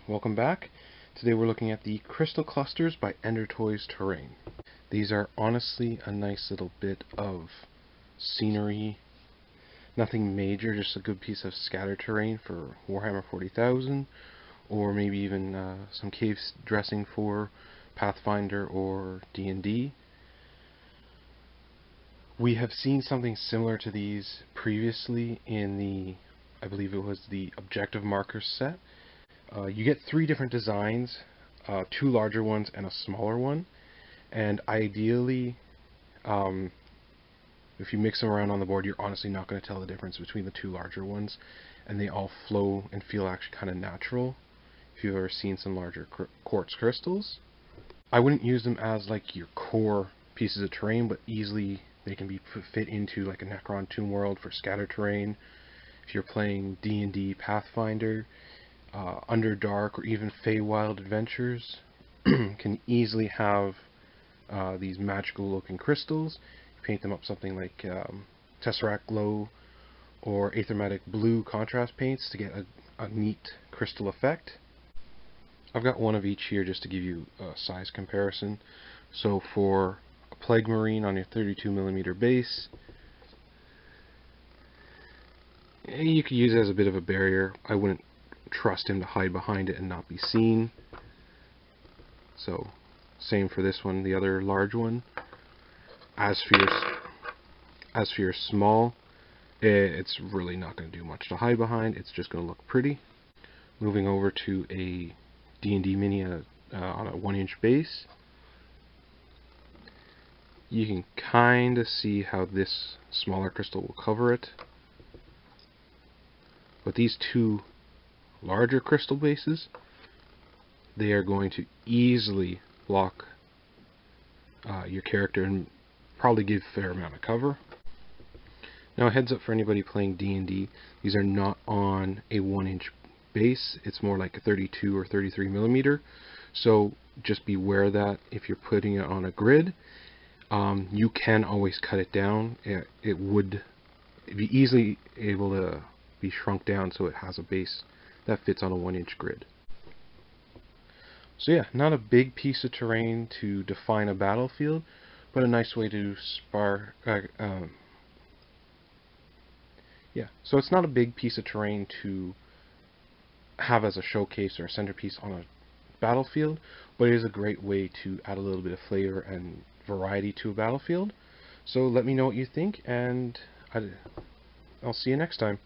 welcome back. Today we're looking at the Crystal Clusters by EnderToys Terrain. These are honestly a nice little bit of scenery, nothing major, just a good piece of scatter terrain for Warhammer 40,000, or maybe even some cave dressing for Pathfinder or D&D. We have seen something similar to these previously in the, I believe it was the Objective Markers set. You get 3 different designs, 2 larger ones and a smaller one, and ideally if you mix them around on the board, you're honestly not going to tell the difference between the 2 larger ones, and they all flow and feel actually kind of natural if you've ever seen some larger quartz crystals. I wouldn't use them as like your core pieces of terrain, but easily they can be fit into like a Necron Tomb World for scatter terrain. If you're playing D&D Pathfinder, Underdark, or even Feywild Adventures, can easily have these magical looking crystals. You paint them up something like Tesseract Glow or Aethermatic Blue contrast paints to get a neat crystal effect. I've got one of each here just to give you a size comparison. So for a Plague Marine on your 32mm base, you could use it as a bit of a barrier. I wouldn't trust him to hide behind it and not be seen. So same for this one, the other large one. As for your small, it's really not going to do much to hide behind. It's just going to look pretty. Moving over to a D&D mini on a 1-inch base, you can kind of see how this smaller crystal will cover it. But these 2 larger crystal bases, they are going to easily block your character and probably give a fair amount of cover. Now, a heads up for anybody playing D&D, these are not on a 1-inch base. It's more like a 32 or 33mm. So just beware that if you're putting it on a grid, you can always cut it down. It would be easily able to be shrunk down so it has a base that fits on a 1-inch grid. So yeah, not a big piece of terrain to define a battlefield, but a nice way to so it's not a big piece of terrain to have as a showcase or a centerpiece on a battlefield, but it is a great way to add a little bit of flavor and variety to a battlefield. So let me know what you think, and I'll see you next time.